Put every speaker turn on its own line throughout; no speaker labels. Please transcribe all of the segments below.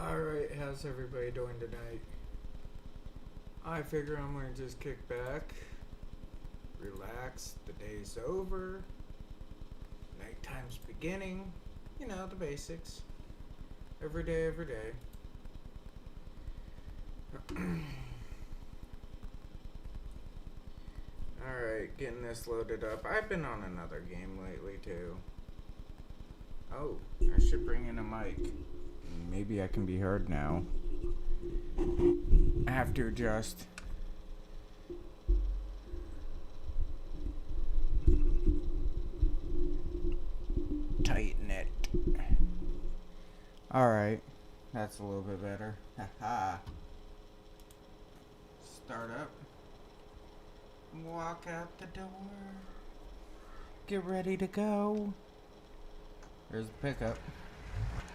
Alright, how's everybody doing tonight? I figure I'm gonna just kick back, relax, the day's over, nighttime's beginning, the basics. Every day, every day. Alright, getting this loaded up. I've been on another game lately too. Oh, I should bring in a mic. Maybe I can be heard now. I have to adjust. Tighten it. Alright, that's a little bit better. Haha. Start up. Walk out the door. Get ready to go. There's the pickup.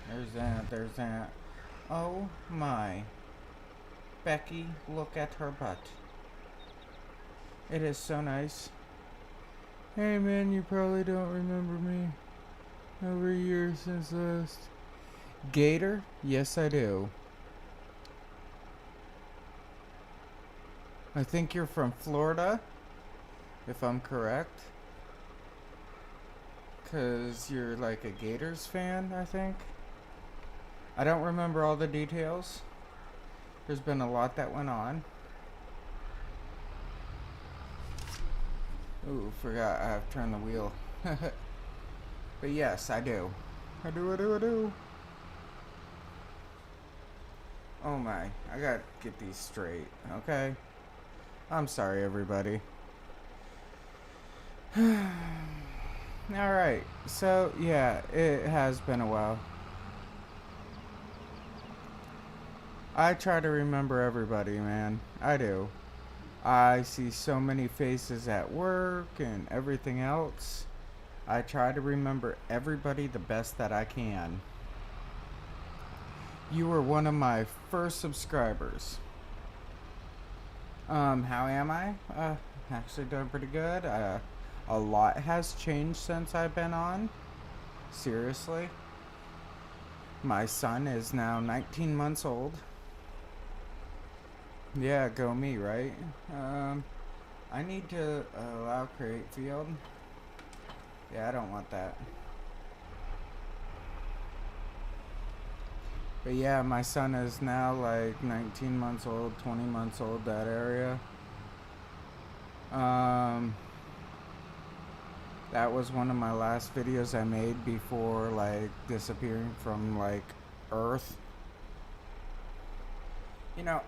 There's that. Oh my. Becky, look at her butt. It is so nice. Hey man, you probably don't remember me. Over a year since last. Gator? Yes, I do. I think you're from Florida, if I'm correct. 'Cause you're like a Gators fan, I think. I don't remember all the details. There's been a lot that went on. Ooh, forgot I have to turn the wheel. But yes, I do. I do. Oh my, I gotta get these straight, okay? I'm sorry, everybody. Alright, so yeah, it has been a while. I try to remember everybody, man. I do. I see so many faces at work and everything else. I try to remember everybody the best that I can. You were one of my first subscribers. How am I? Actually doing pretty good. A lot has changed since I've been on. Seriously. My son is now 19 months old. Yeah, go me, right? I need to allow create field. Yeah, I don't want that. But yeah, my son is now like 19 months old, 20 months old, that area. That was one of my last videos I made before like disappearing from like Earth.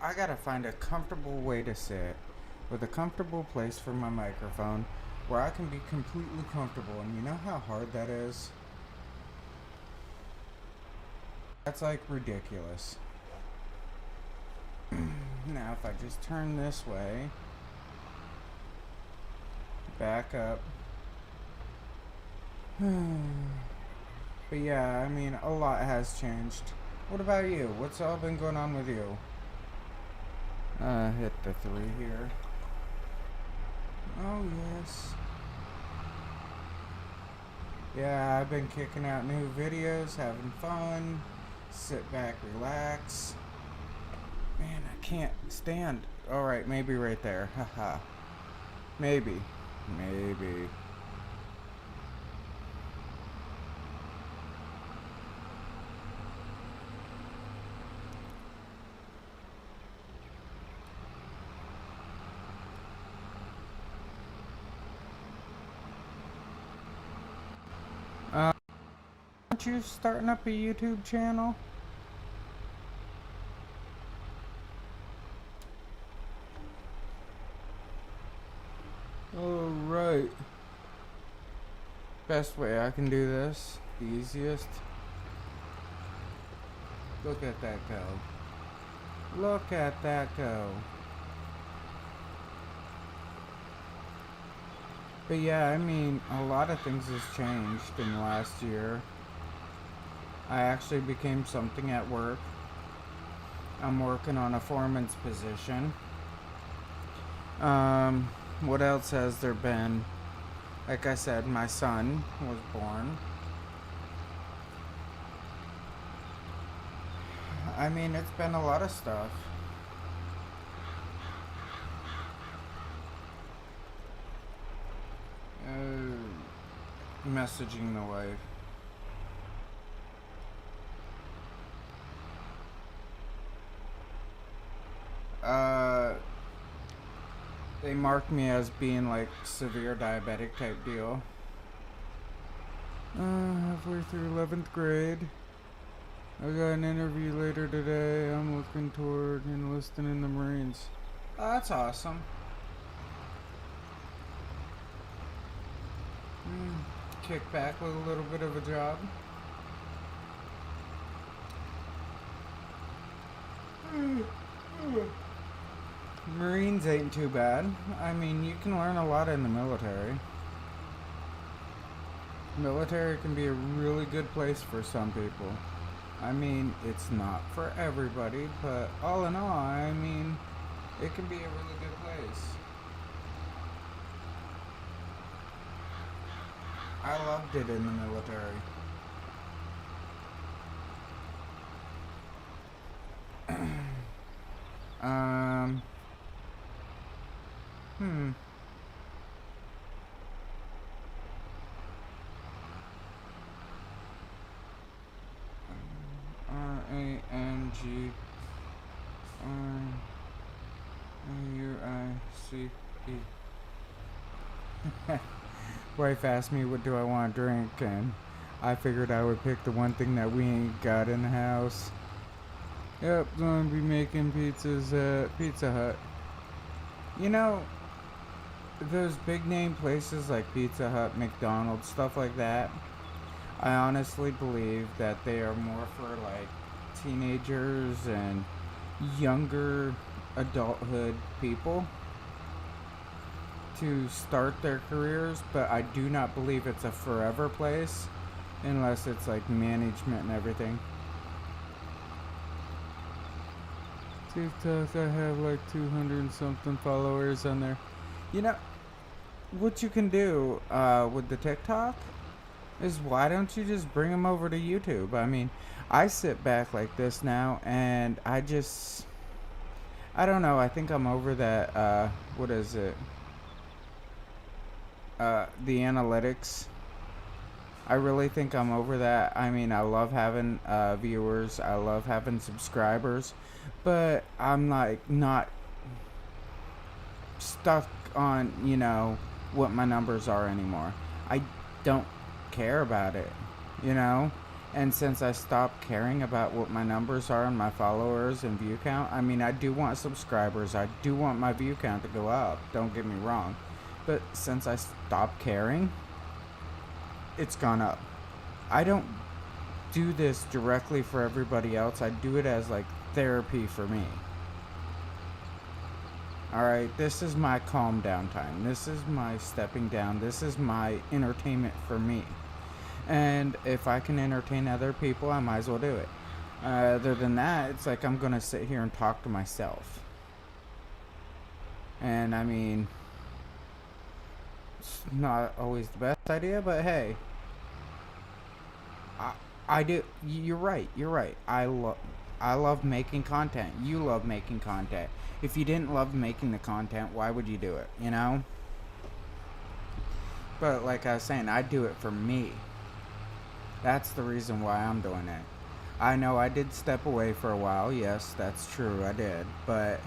I gotta find a comfortable way to sit with a comfortable place for my microphone where I can be completely comfortable, and you know how hard that is? That's like ridiculous. Now if I just turn this way, back up. But yeah, I mean, a lot has changed. What about you? What's all been going on with you? Hit the 3 here. Oh yes. Yeah, I've been kicking out new videos, having fun. Sit back, relax. Man, I can't stand. Alright, maybe right there. Haha. Maybe. Aren't you starting up a YouTube channel? Alright. Best way I can do this, the easiest. Look at that go. Look at that go. But yeah, I mean, a lot of things has changed in the last year. I actually became something at work. I'm working on a foreman's position. What else has there been? Like I said, my son was born. I mean, it's been a lot of stuff. Messaging the wife. Uh, they marked me as being like severe diabetic type deal. Halfway through 11th grade. I got an interview later today. I'm looking toward enlisting in the Marines. Oh, that's awesome. Kick back with a little bit of a job. Marines ain't too bad. I mean, you can learn a lot in the military. Military can be a really good place for some people. I mean, it's not for everybody, but all in all, I mean, it can be a really good place. I loved it in the military. um, hmm. RANGRAUICE. Wife asked me what do I want to drink, and I figured I would pick the one thing that we ain't got in the house. Yep, gonna be making pizzas at Pizza Hut. You know, those big name places like Pizza Hut, McDonald's, stuff like that, I honestly believe that they are more for like teenagers and younger adulthood people to start their careers, but I do not believe it's a forever place unless it's like management and everything. TikTok, I have like 200 and something followers on there. You know, what you can do with the TikTok is why don't you just bring them over to YouTube? I mean, I sit back like this now and I don't know, I think I'm over that, what is it? The analytics. I really think I'm over that. I mean, I love having viewers, I love having subscribers, but I'm like not stuck on, what my numbers are anymore. I don't care about it, you know? And since I stopped caring about what my numbers are and my followers and view count, I mean, I do want subscribers, I do want my view count to go up, don't get me wrong. But since I stopped caring, it's gone up. I don't do this directly for everybody else. I do it as like therapy for me. Alright, this is my calm down time. This is my stepping down. This is my entertainment for me. And if I can entertain other people, I might as well do it. Other than that, it's like I'm gonna sit here and talk to myself. And I mean, it's not always the best idea, but hey, I do. You're right. You're right. I love making content. You love making content. If you didn't love making the content, why would you do it? You know. But like I was saying, I do it for me. That's the reason why I'm doing it. I know I did step away for a while. Yes, that's true. I did. But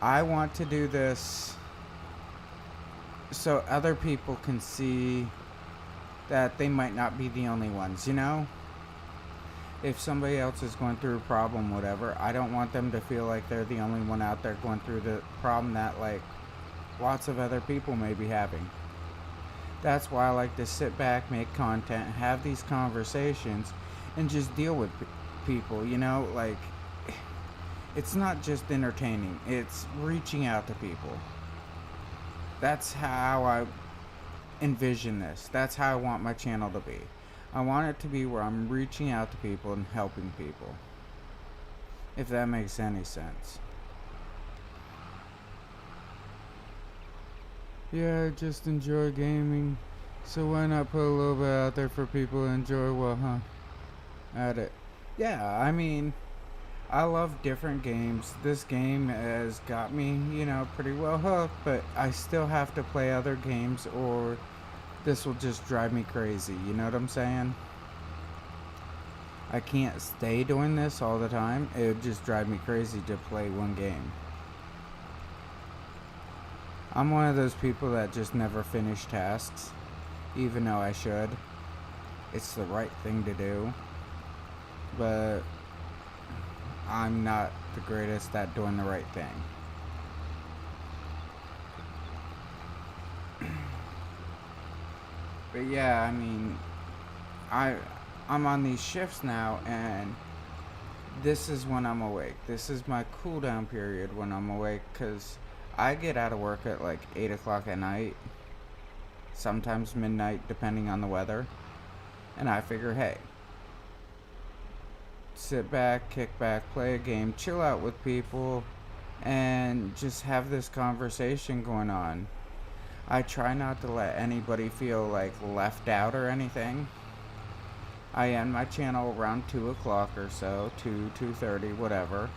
I want to do this so other people can see that they might not be the only ones, you know? If somebody else is going through a problem, whatever, I don't want them to feel like they're the only one out there going through the problem that, like, lots of other people may be having. That's why I like to sit back, make content, have these conversations, and just deal with people, you know? Like, it's not just entertaining, it's reaching out to people. That's how I envision this. That's how I want my channel to be. I want it to be where I'm reaching out to people and helping people. If that makes any sense. Yeah, I just enjoy gaming. So why not put a little bit out there for people to enjoy what, huh? At it. Yeah, I mean, I love different games. This game has got me, pretty well hooked, but I still have to play other games or this will just drive me crazy. You know what I'm saying? I can't stay doing this all the time. It would just drive me crazy to play one game. I'm one of those people that just never finish tasks, even though I should. It's the right thing to do, but I'm not the greatest at doing the right thing. But yeah, I mean, I I'm on these shifts now, and this is when I'm awake. This is my cool down period when I'm awake, because I get out of work at like 8 o'clock at night, sometimes midnight, depending on the weather. And I figure, hey, sit back, kick back, play a game, chill out with people, and just have this conversation going on. I try not to let anybody feel like left out or anything. I end my channel around 2 o'clock or so, 2:30, whatever.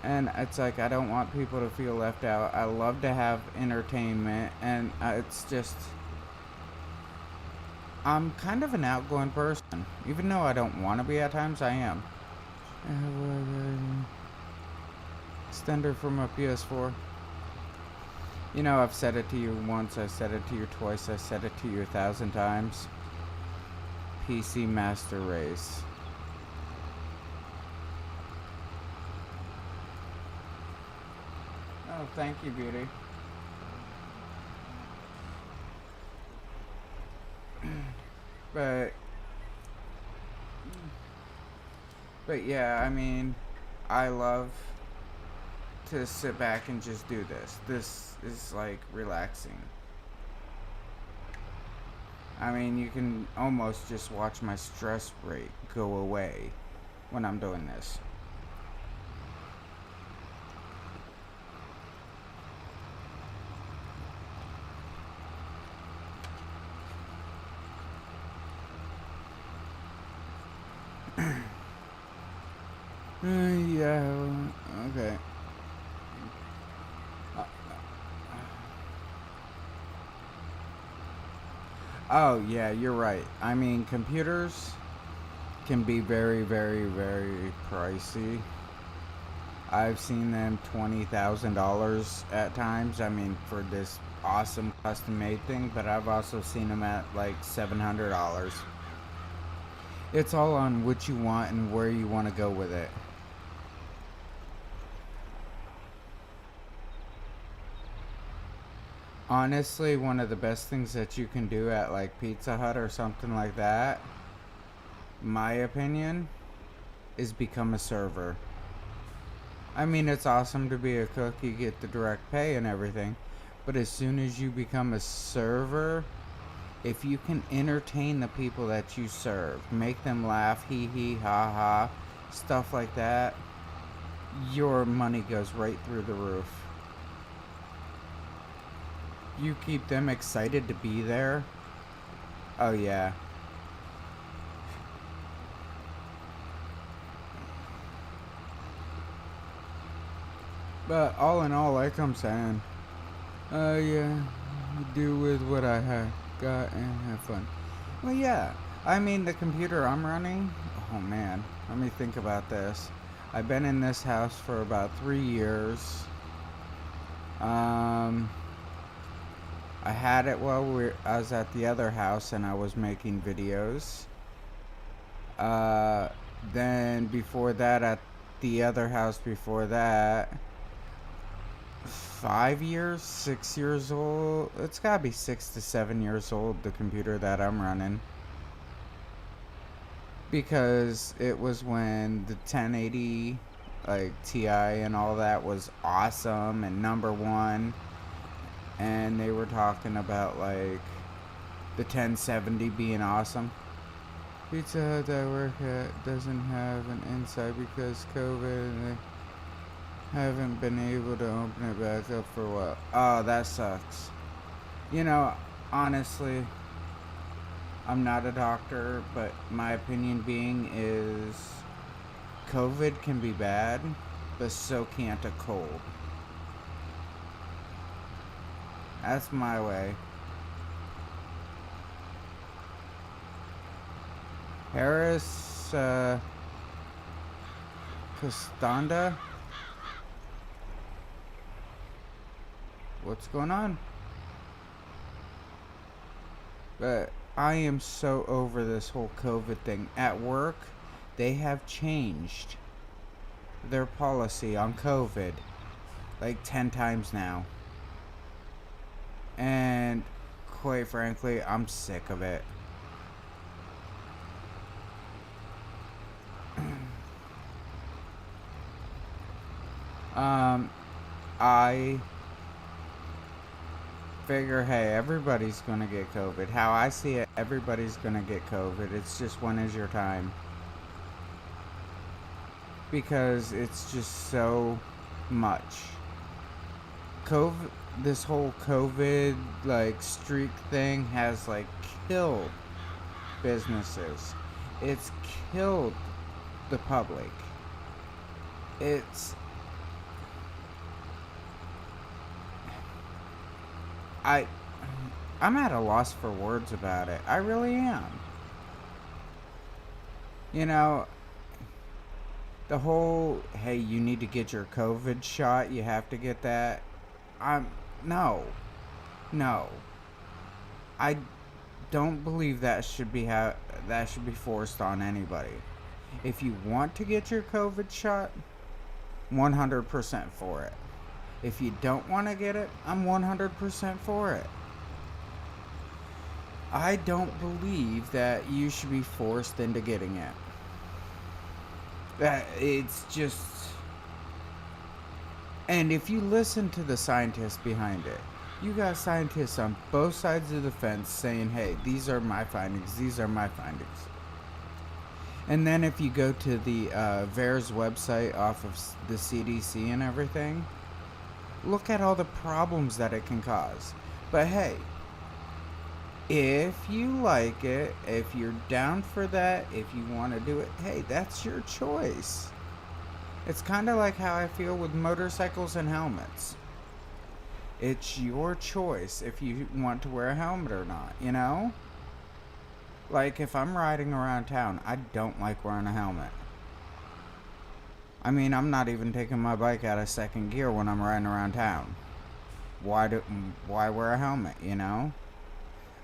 And it's like, I don't want people to feel left out. I love to have entertainment, and it's just, I'm kind of an outgoing person. Even though I don't want to be at times, I am. Extender from my PS4. I've said it to you once, I said it to you twice, I said it to you 1,000 times. PC Master Race. Oh, thank you, beauty. But, but yeah, I mean, I love to sit back and just do this. This is like relaxing. I mean, you can almost just watch my stress rate go away when I'm doing this. Yeah, okay. Oh, yeah, you're right. I mean, computers can be very, very, very pricey. I've seen them $20,000 at times. I mean, for this awesome custom made thing, but I've also seen them at like $700. It's all on what you want and where you want to go with it. Honestly, one of the best things that you can do at like Pizza Hut or something like that, my opinion, is become a server. I mean, it's awesome to be a cook, you get the direct pay and everything, but as soon as you become a server, if you can entertain the people that you serve, make them laugh, hee hee ha ha, stuff like that, your money goes right through the roof. You keep them excited to be there. Oh yeah. But all in all, like I'm saying, yeah, do with what I have got and have fun. Well, yeah. I mean, the computer I'm running. Oh man, let me think about this. I've been in this house for about 3 years. I had it while I was at the other house and I was making videos. Uh, then before that, at the other house before that, 5 years, 6 years old. It's gotta be 6 to 7 years old, the computer that I'm running. Because it was when the 1080, like Ti and all that was awesome and number one. And they were talking about like the 1070 being awesome. Pizza Hut that I work at doesn't have an inside because COVID and they haven't been able to open it back up for a while. Oh, that sucks. Honestly, I'm not a doctor, but my opinion being is COVID can be bad, but so can't a cold. That's my way. Harris, Costanda? What's going on? But I am so over this whole COVID thing. At work, they have changed their policy on COVID like 10 times now. And quite frankly, I'm sick of it. I figure, hey, everybody's gonna get COVID. How I see it, everybody's gonna get COVID. It's just when is your time? Because it's just so much. COVID, this whole COVID like streak thing has like killed businesses. It's killed the public. It's I I'm at a loss for words about it. I really am. You know, the whole hey, you need to get your COVID shot, you have to get that. I'm no. No. I don't believe that should be forced on anybody. If you want to get your COVID shot, 100% for it. If you don't want to get it, I'm 100% for it. I don't believe that you should be forced into getting it. That it's just. And if you listen to the scientists behind it, you got scientists on both sides of the fence saying, hey, these are my findings, these are my findings. And then if you go to the VAERS website off of the CDC and everything, look at all the problems that it can cause. But hey, if you like it, if you're down for that, if you want to do it, hey, that's your choice. It's kind of like how I feel with motorcycles and helmets. It's your choice if you want to wear a helmet or not, you know? Like, if I'm riding around town, I don't like wearing a helmet. I mean, I'm not even taking my bike out of second gear when I'm riding around town. Why wear a helmet, you know?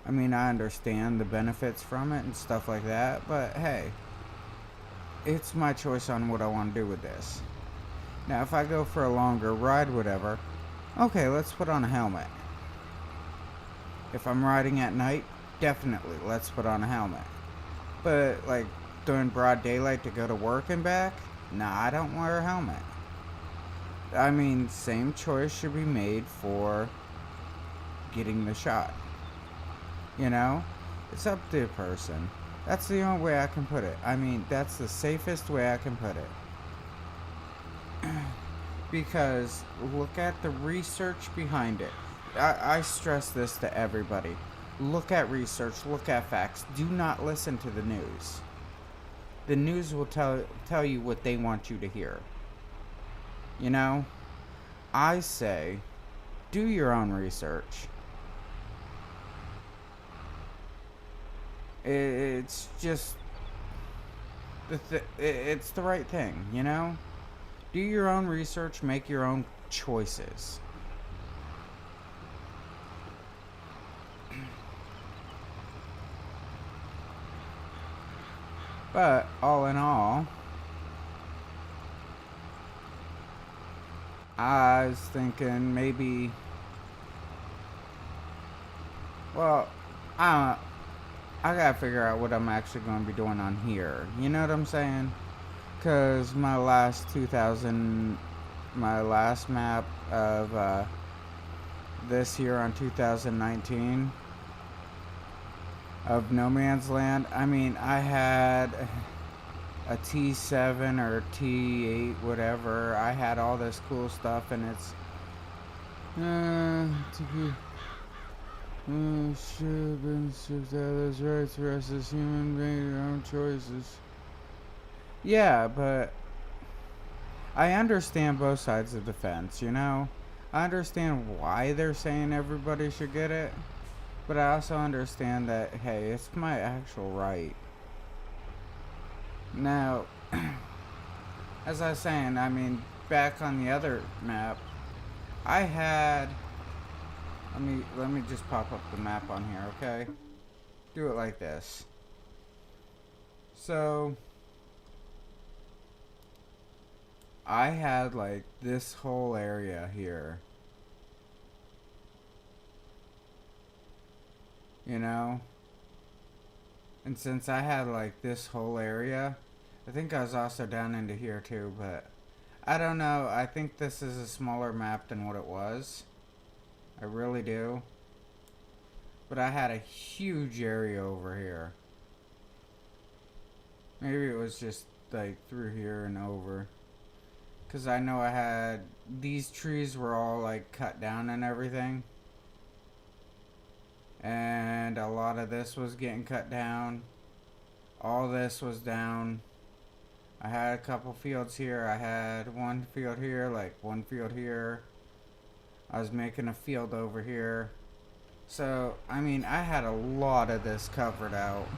I mean, I understand the benefits from it and stuff like that, but hey, it's my choice on what I want to do with this. Now, if I go for a longer ride, whatever, okay, let's put on a helmet. If I'm riding at night, definitely, let's put on a helmet. But, like, during broad daylight to go to work and back, nah, I don't wear a helmet. I mean, same choice should be made for getting the shot. You know? It's up to the person. That's the only way I can put it. I mean, that's the safest way I can put it. Because look at the research behind it. I stress this to everybody. Look at research, look at facts. Do not listen to the news. The news will tell you what they want you to hear. You know? I say, do your own research. It's just it's the right thing, you know? Do your own research, make your own choices. But all in all, I was thinking maybe, well, I gotta figure out what I'm actually going to be doing on here. You know what I'm saying? Because my last map of this year on 2019 of No Man's Land, I mean, I had a T7 or T8, whatever. I had all this cool stuff, and it's should been stripped out of those rights for us as human beings, our own choices. Yeah, but I understand both sides of the fence, you know? I understand why they're saying everybody should get it, but I also understand that, hey, it's my actual right. Now, as I was saying, I mean, back on the other map, I had. Let me just pop up the map on here, okay? Do it like this. So, I had like this whole area here. You know? And since I had like this whole area, I think I was also down into here too, but I don't know. I think this is a smaller map than what it was. I really do. But I had a huge area over here. Maybe it was just like through here and over. Because I know I had. These trees were all like cut down and everything. And a lot of this was getting cut down. All this was down. I had a couple fields here. I had one field here, like one field here. I was making a field over here. So, I mean, I had a lot of this covered out.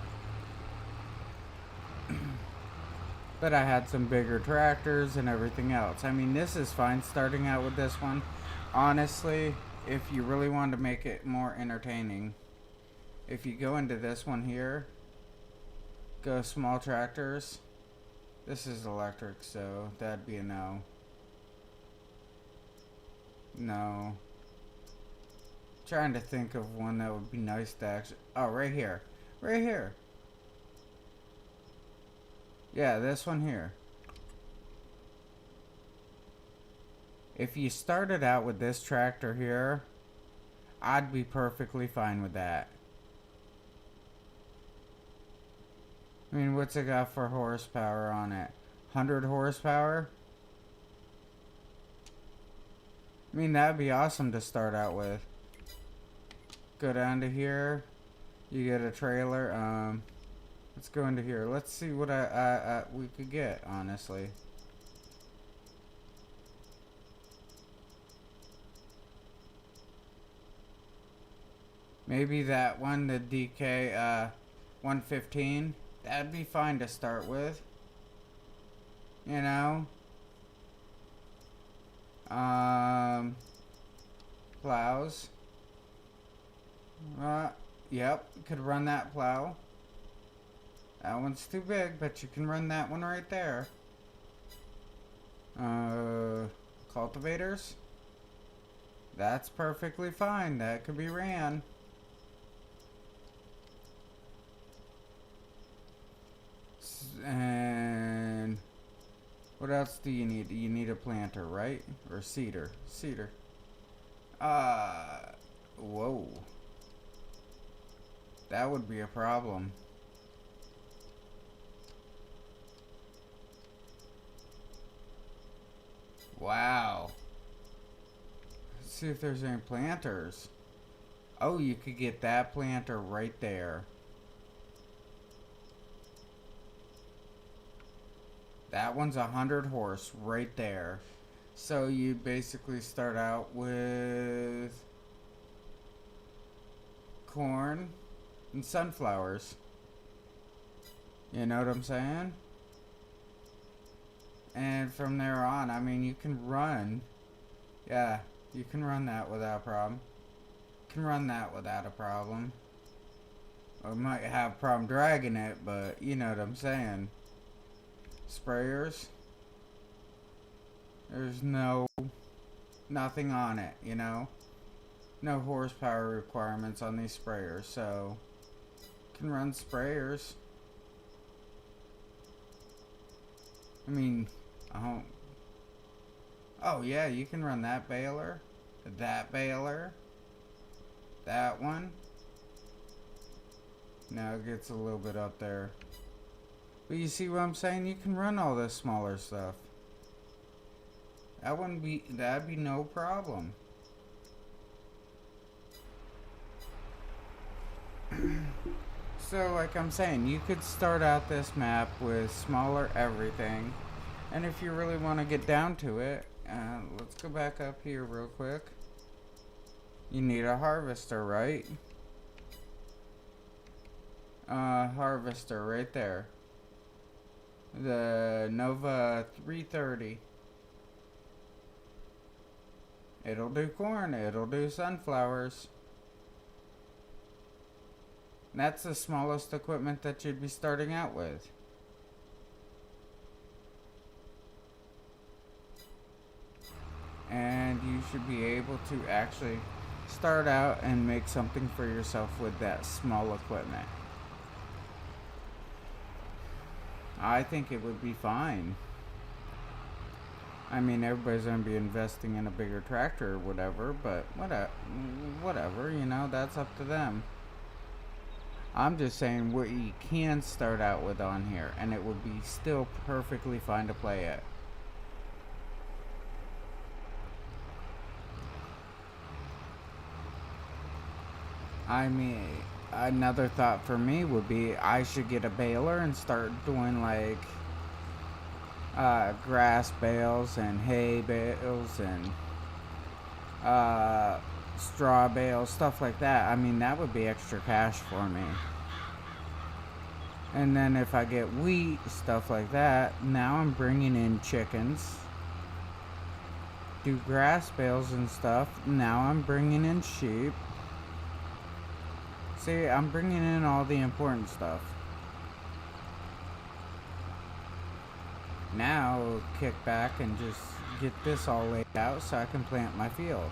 But I had some bigger tractors and everything else. I mean, this is fine starting out with this one. Honestly, if you really want to make it more entertaining, if you go into this one here, go small tractors. This is electric, so that'd be a no. No. Trying to think of one that would be nice to actually. Oh, right here. Right here. Yeah, this one here. If you started out with this tractor here, I'd be perfectly fine with that. I mean, what's it got for horsepower on it? 100 horsepower? I mean, that'd be awesome to start out with. Go down to here. You get a trailer. Let's go into here. Let's see what we could get, honestly. Maybe that one, the DK 115. That'd be fine to start with. You know? Plows. Yep, could run that plow. That one's too big, but you can run that one right there. Cultivators. That's perfectly fine. That could be ran. And what else do you need? You need a planter, right? Or cedar. Cedar. Whoa. That would be a problem. Wow. Let's see if there's any planters. Oh, you could get that planter right there. That one's 100 horse right there. So you basically start out with corn and sunflowers. You know what I'm saying? And from there on, I mean, you can run. Yeah, you can run that without a problem. You can run that without a problem. I might have a problem dragging it, but you know what I'm saying. Sprayers. There's nothing on it, you know. No horsepower requirements on these sprayers, so you can run sprayers. I mean, oh yeah, you can run that baler, that one. Now it gets a little bit up there. But you see what I'm saying? You can run all this smaller stuff. That'd be no problem. So like I'm saying, you could start out this map with smaller everything. And if you really want to get down to it, let's go back up here real quick. You need a harvester, right? Harvester right there. The Nova 330. It'll do corn, it'll do sunflowers. That's the smallest equipment that you'd be starting out with. And you should be able to actually start out and make something for yourself with that small equipment. I think it would be fine. I mean, everybody's going to be investing in a bigger tractor or whatever, but whatever, you know, that's up to them. I'm just saying what you can start out with on here, and it would be still perfectly fine to play it. I mean, another thought for me would be I should get a baler and start doing like grass bales and hay bales and straw bales, stuff like that. I mean, that would be extra cash for me. And then if I get wheat, stuff like that, now I'm bringing in chickens. Do grass bales and stuff, now I'm bringing in sheep. See, I'm bringing in all the important stuff. Now, kick back and just get this all laid out so I can plant my field.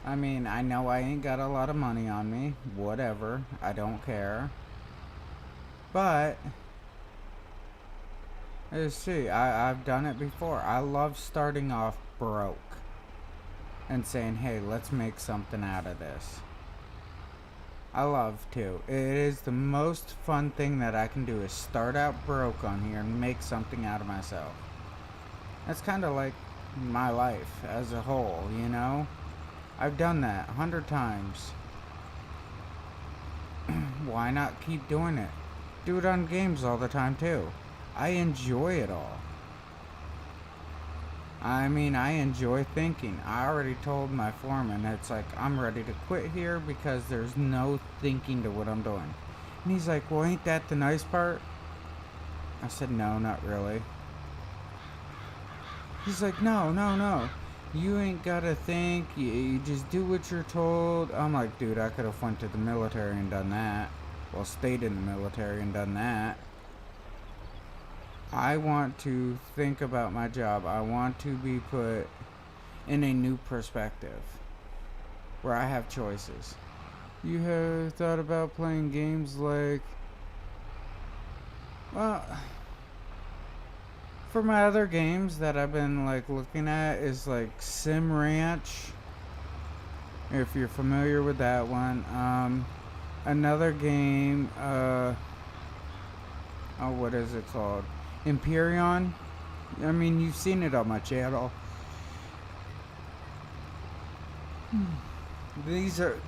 I mean, I know I ain't got a lot of money on me. Whatever. I don't care. But, let's see. I've done it before. I love starting off broke and saying, hey, let's make something out of this. I love to. It is the most fun thing that I can do is start out broke on here and make something out of myself. That's kind of like my life as a whole, you know? I've done that 100 times. Why not keep doing it? Do it on games all the time too. I enjoy it all. I mean, I enjoy thinking. I already told my foreman, it's like, I'm ready to quit here because there's no thinking to what I'm doing. And he's like, well, ain't that the nice part? I said, no, not really. He's like, no. You ain't gotta think. You just do what you're told. I'm like, dude, I could have went to the military and done that. Well, stayed in the military and done that. I want to think about my job. I want to be put in a new perspective where I have choices. You have thought about playing games like, well, for my other games that I've been like looking at is like Sim Ranch, if you're familiar with that one. Another game, what is it called? Empyrean. I mean, you've seen it on my channel.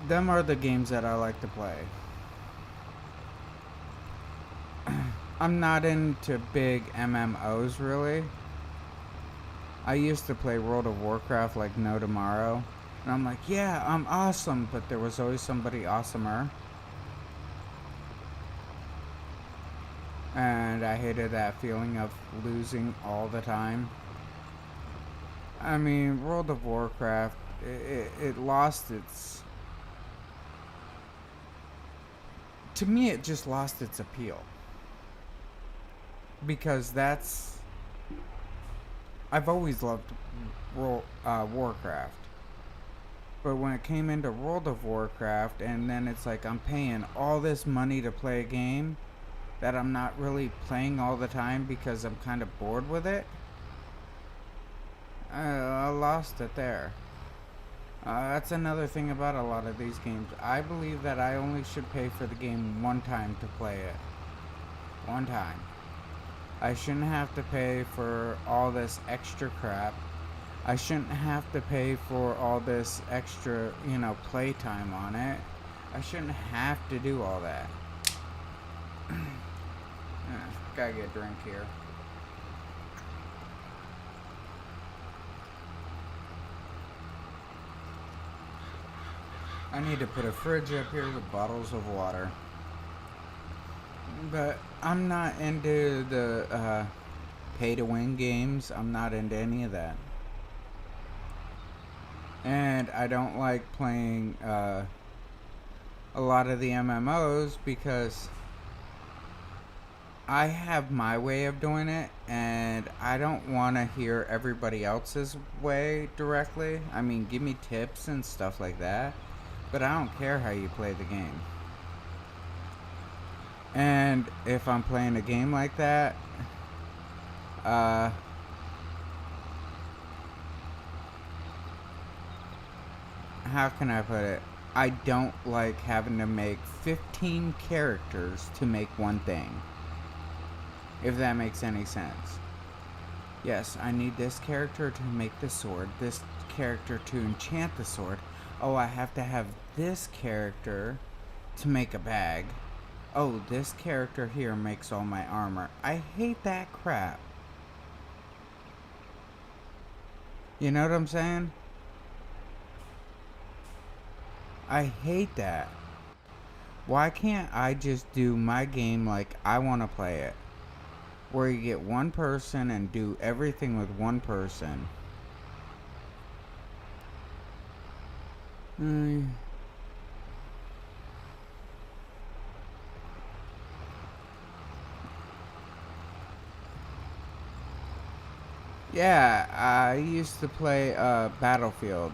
Them are the games that I like to play. I'm not into big MMOs really. I used to play World of Warcraft like no tomorrow. And I'm like, yeah, I'm awesome, but there was always somebody awesomer. And I hated that feeling of losing all the time. I mean, World of Warcraft, it lost its... To me, it just lost its appeal. Because that's... I've always loved Warcraft. But when it came into World of Warcraft, and then it's like I'm paying all this money to play a game that I'm not really playing all the time because I'm kind of bored with it, I lost it there. That's another thing about a lot of these games. I believe that I only should pay for the game one time to play it. One time. I shouldn't have to pay for all this extra crap. I shouldn't have to pay for all this extra, playtime on it. I shouldn't have to do all that. Gotta get a drink here. I need to put a fridge up here with bottles of water. But I'm not into the pay to win games. I'm not into any of that. And I don't like playing a lot of the MMOs because I have my way of doing it, and I don't want to hear everybody else's way directly. I mean, give me tips and stuff like that, but I don't care how you play the game. And if I'm playing a game like that, uh, how can I put it? I don't like having to make 15 characters to make one thing. If that makes any sense. Yes, I need this character to make the sword, this character to enchant the sword. Oh, I have to have this character to make a bag. Oh, this character here makes all my armor. I hate that crap. You know what I'm saying? I hate that. Why can't I just do my game like I want to play it? Where you get one person and do everything with one person. Yeah, I used to play Battlefield.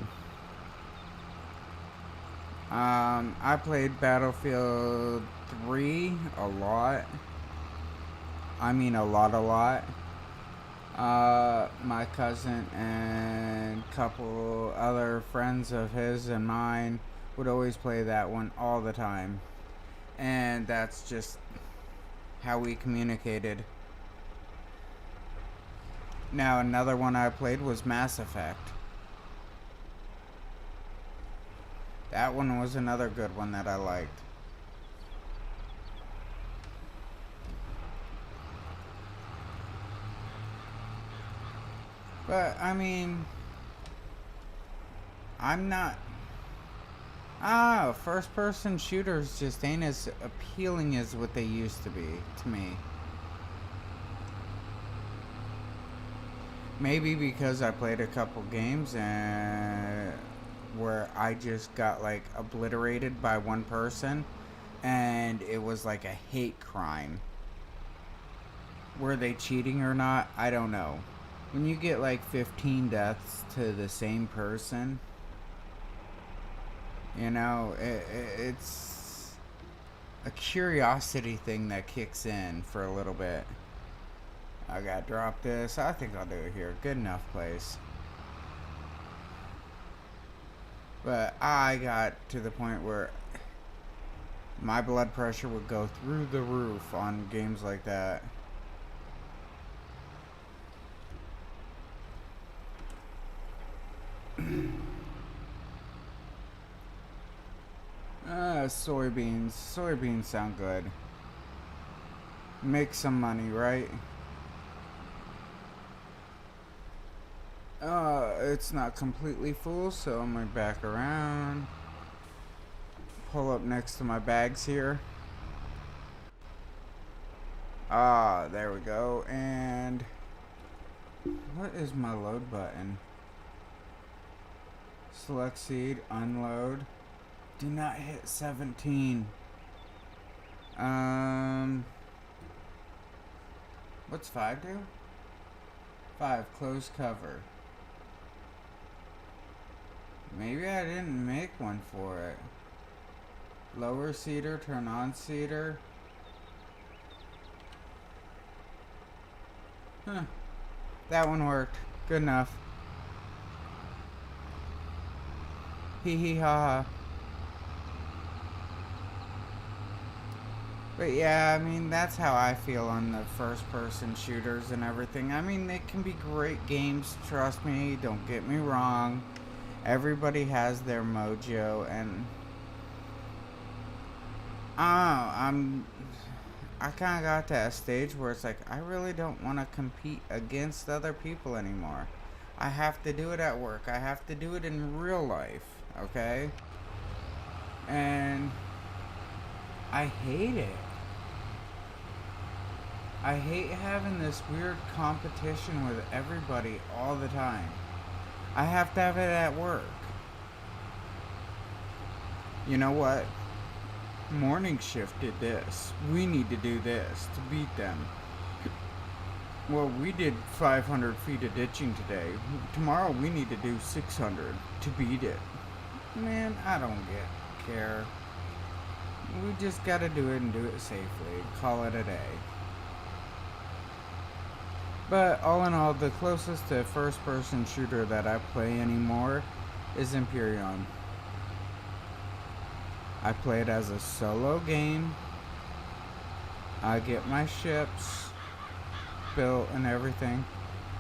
I played Battlefield 3 a lot. I mean a lot. My cousin and a couple other friends of his and mine would always play that one all the time. And that's just how we communicated. Now, another one I played was Mass Effect. That one was another good one that I liked. But, I mean, I'm not... first person shooters just ain't as appealing as what they used to be to me. Maybe because I played a couple games and where I just got like obliterated by one person and it was like a hate crime. Were they cheating or not? I don't know. When you get like 15 deaths to the same person, you know, it's a curiosity thing that kicks in for a little bit. I gotta drop this. I think I'll do it here. Good enough place. But I got to the point where my blood pressure would go through the roof on games like that. Soybeans. Soybeans sound good. Make some money, right? It's not completely full, so I'm gonna back around. Pull up next to my bags here. There we go. And what is my load button? Select seed, unload. Do not hit 17. What's 5 do? 5, close cover. Maybe I didn't make one for it. Lower seeder, turn on seeder. Huh. That one worked. Good enough. Hee hee ha ha. But yeah, I mean, that's how I feel on the first person shooters and everything. I mean, they can be great games, trust me, don't get me wrong. Everybody has their mojo, and I kind of got to a stage where it's like, I really don't want to compete against other people anymore. I have to do it at work. I have to do it in real life, okay? And I hate it. I hate having this weird competition with everybody all the time. I have to have it at work. You know what? Morning shift did this. We need to do this to beat them. Well, we did 500 feet of ditching today. Tomorrow we need to do 600 to beat it. Man, I don't care. We just gotta do it and do it safely. Call it a day. But all in all, the closest to first person shooter that I play anymore is Imperion. I play it as a solo game. I get my ships built and everything,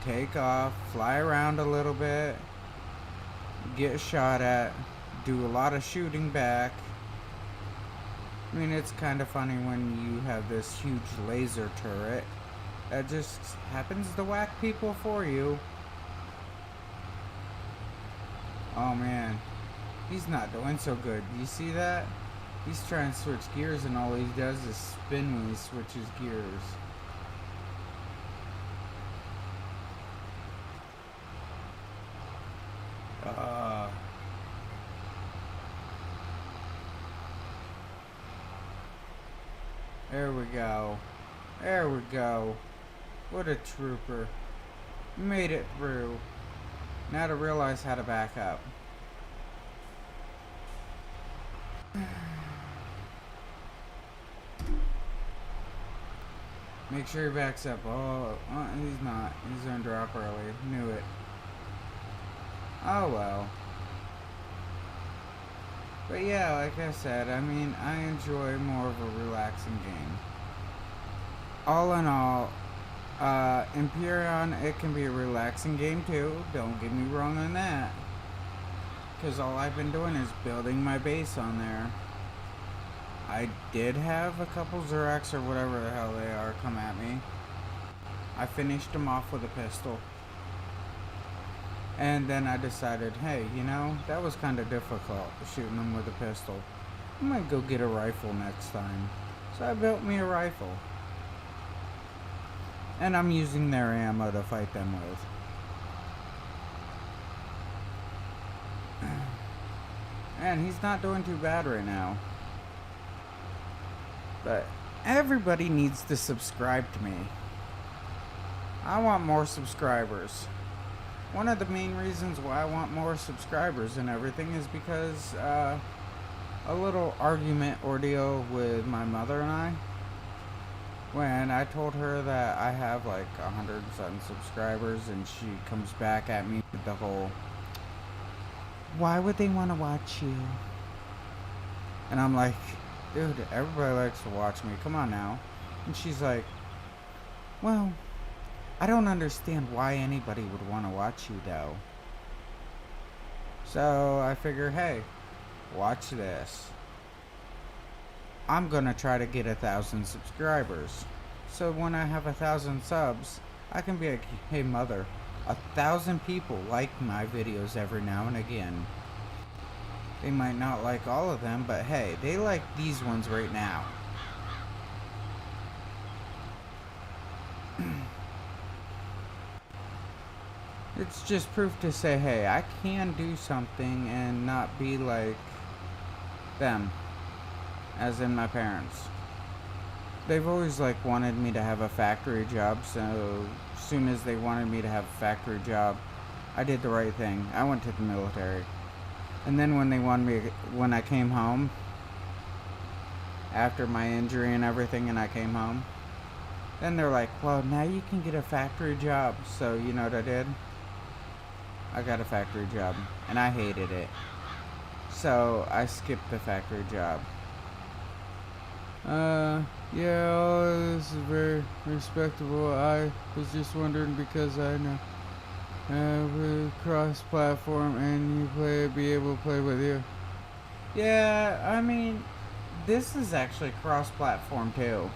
take off, fly around a little bit, get shot at, do a lot of shooting back. I mean, it's kind of funny when you have this huge laser turret that just happens to whack people for you. Oh man, he's not doing so good. You see that? He's trying to switch gears and all he does is spin when he switches gears. There we go. There we go. What a trooper. Made it through. Now to realize how to back up. Make sure he backs up. Oh, he's not. He's gonna drop early. Knew it. Oh well. But yeah, like I said, I mean, I enjoy more of a relaxing game. All in all, Imperion, it can be a relaxing game too. Don't get me wrong on that. Because all I've been doing is building my base on there. I did have a couple Zerax or whatever the hell they are come at me. I finished them off with a pistol. And then I decided, hey, you know, that was kind of difficult, shooting them with a pistol. I might go get a rifle next time. So I built me a rifle. And I'm using their ammo to fight them with. And he's not doing too bad right now. But everybody needs to subscribe to me. I want more subscribers. One of the main reasons why I want more subscribers and everything is because a little argument ordeal with my mother and I. When I told her that I have like 100 and something subscribers, and she comes back at me with the whole, why would they want to watch you? And I'm like, dude, everybody likes to watch me. Come on now. And she's like, well, I don't understand why anybody would want to watch you though. So I figure, hey, watch this. I'm gonna try to get 1,000 subscribers. So when I have 1,000 subs, I can be like, hey mother, 1,000 people like my videos every now and again. They might not like all of them, but hey, they like these ones right now. It's just proof to say, hey, I can do something and not be like them, as in my parents. They've always like wanted me to have a factory job, so as soon as they wanted me to have a factory job, I did the right thing. I went to the military. And then when they wanted me, when I came home, after my injury and everything, and I came home, then they're like, well, now you can get a factory job. So you know what I did? I got a factory job, and I hated it. So I skipped the factory job. Yeah, all this is very respectable. I was just wondering because I know with cross-platform and you be able to play with you. Yeah, I mean, this is actually cross-platform too.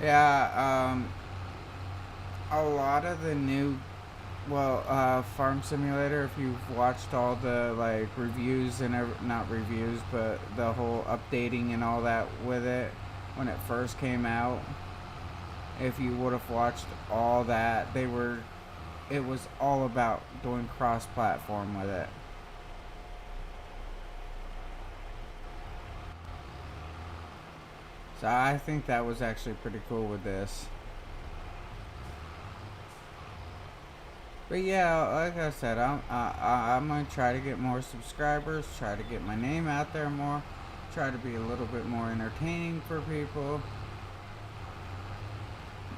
Yeah, a lot of the new Well, Farm Simulator, if you've watched all the like reviews and not reviews, but the whole updating and all that with it when it first came out, if you would have watched all that, it was all about doing cross-platform with it. So I think that was actually pretty cool with this. But yeah, like I said, I'm gonna try to get more subscribers, try to get my name out there more, try to be a little bit more entertaining for people.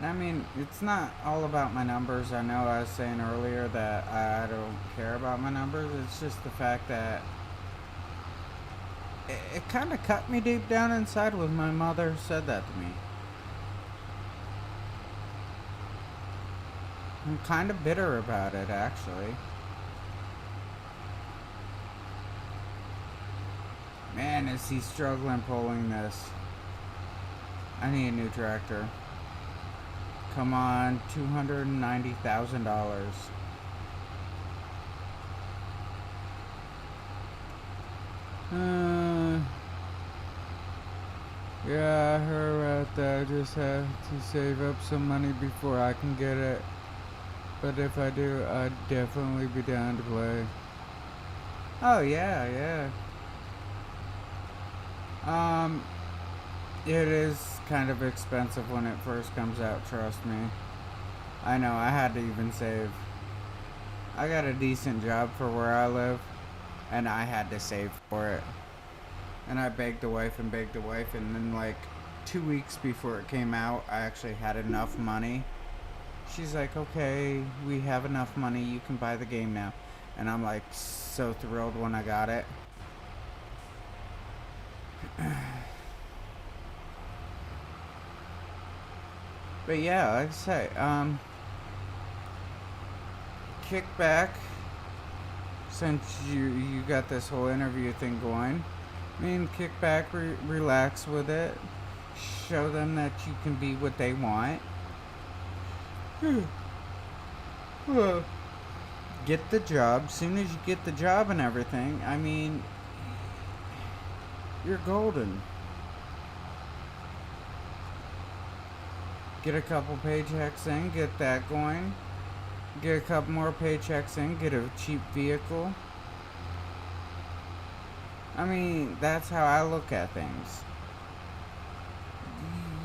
I mean, it's not all about my numbers. I know I was saying earlier that I don't care about my numbers. It's just the fact that it kind of cut me deep down inside when my mother said that to me. I'm kind of bitter about it, actually. Man, is he struggling pulling this. I need a new tractor. Come on, $290,000. Yeah, I heard about that. I just have to save up some money before I can get it. But if I do, I'd definitely be down to play. Oh, yeah, yeah. It is kind of expensive when it first comes out, trust me. I know, I had to even save. I got a decent job for where I live, and I had to save for it. And I begged the wife, and then like 2 weeks before it came out, I actually had enough money. She's like, okay, we have enough money, you can buy the game now. And I'm like so thrilled when I got it. But yeah, like I say, kick back since you got this whole interview thing going. I mean, kick back, relax with it. Show them that you can be what they want. Get the job. Soon as you get the job and everything, I mean, you're golden. Get a couple paychecks in, get that going. Get a couple more paychecks in, get a cheap vehicle. I mean, that's how I look at things.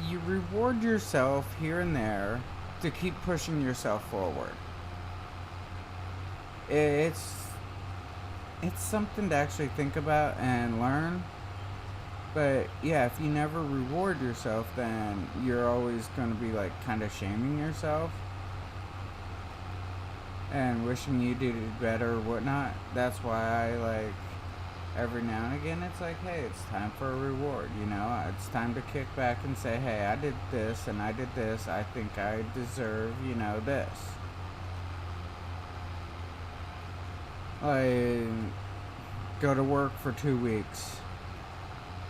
You reward yourself here and there to keep pushing yourself forward. It's something to actually think about and learn. But yeah, if you never reward yourself, then you're always going to be like kind of shaming yourself and wishing you did it better or whatnot. That's why I like every now and again it's like, hey, it's time for a reward, you know? It's time to kick back and say, hey, I did this and I did this. I think I deserve, you know, this. Like, go to work for 2 weeks.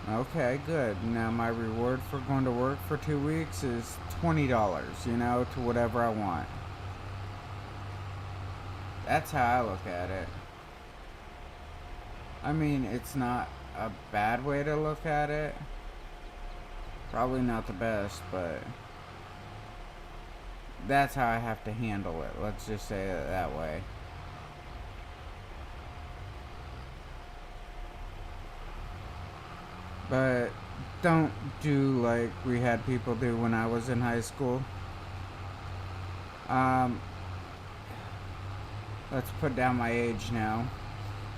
Okay, good. Now my reward for going to work for 2 weeks is $20, you know, to whatever I want. That's how I look at it. I mean, it's not a bad way to look at it. Probably not the best, but that's how I have to handle it. Let's just say it that way. But don't do like we had people do when I was in high school. Um, let's put down my age now.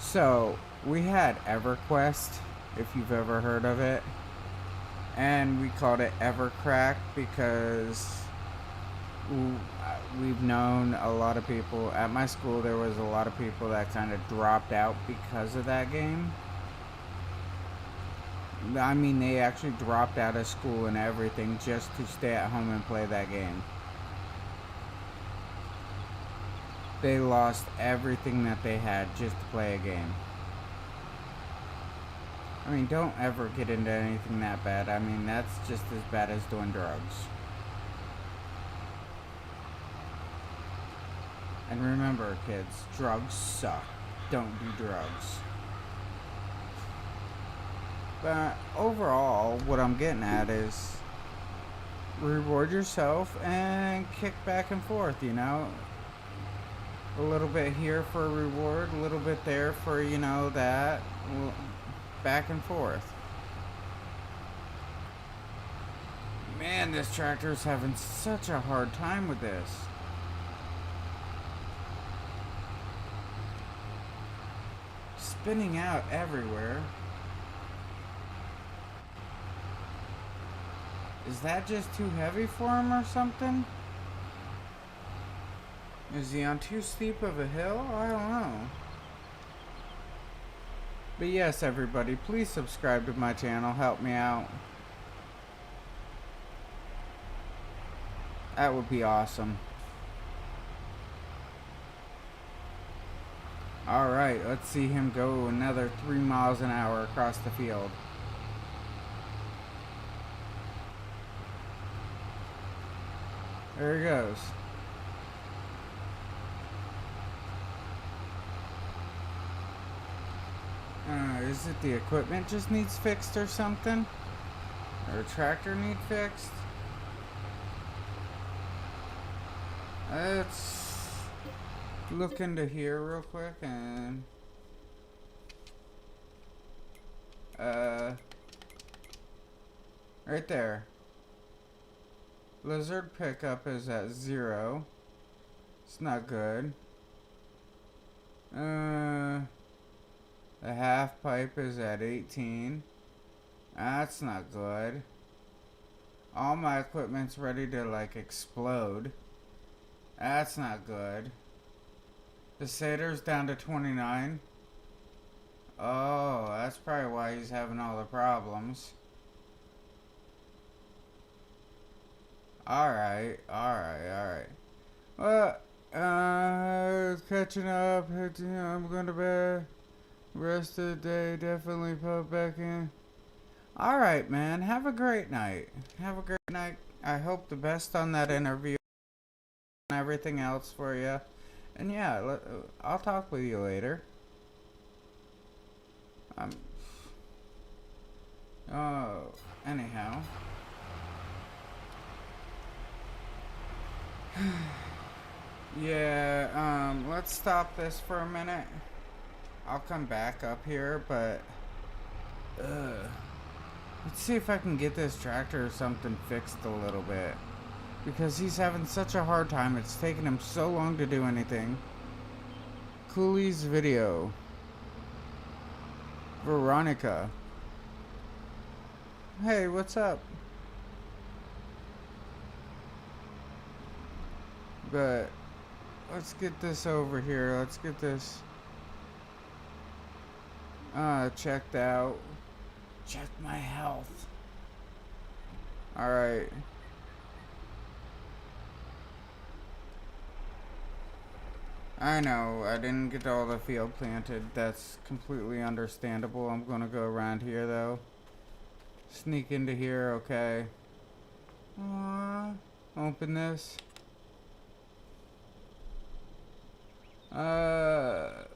So, we had EverQuest, if you've ever heard of it. And we called it Evercrack because we've known a lot of people. At my school, there was a lot of people that kind of dropped out because of that game. I mean, they actually dropped out of school and everything just to stay at home and play that game. They lost everything that they had just to play a game. I mean, don't ever get into anything that bad. I mean, that's just as bad as doing drugs. And remember, kids, drugs suck. Don't do drugs. But overall, what I'm getting at is reward yourself and kick back and forth, you know? A little bit here for a reward, a little bit there for, you know, that. Back and forth. Man, this tractor's having such a hard time with this. Spinning out everywhere. Is that just too heavy for him or something? Is he on too steep of a hill? I don't know. But yes, everybody, please subscribe to my channel. Help me out. That would be awesome. Alright, let's see him go another 3 miles an hour across the field. There he goes. Is it the equipment just needs fixed or something? Or a tractor need fixed? Let's look into here real quick and right there. Lizard pickup is at 0. It's not good. The half pipe is at 18. That's not good. All my equipment's ready to like explode. That's not good. The Sater's down to 29. Oh, that's probably why he's having all the problems. Alright. Well, catching up. I'm going to bed. Rest of the day, definitely pop back in. Alright, man. Have a great night. Have a great night. I hope the best on that interview and everything else for you. And yeah, I'll talk with you later. Anyhow. Yeah, let's stop this for a minute. I'll come back up here, but let's see if I can get this tractor or something fixed a little bit. Because he's having such a hard time. It's taking him so long to do anything. Cooley's video. Veronica. Hey, what's up? But let's get this over here. Let's get this checked out. Check my health. Alright. I know, I didn't get all the field planted. That's completely understandable. I'm gonna go around here though. Sneak into here, okay. Open this.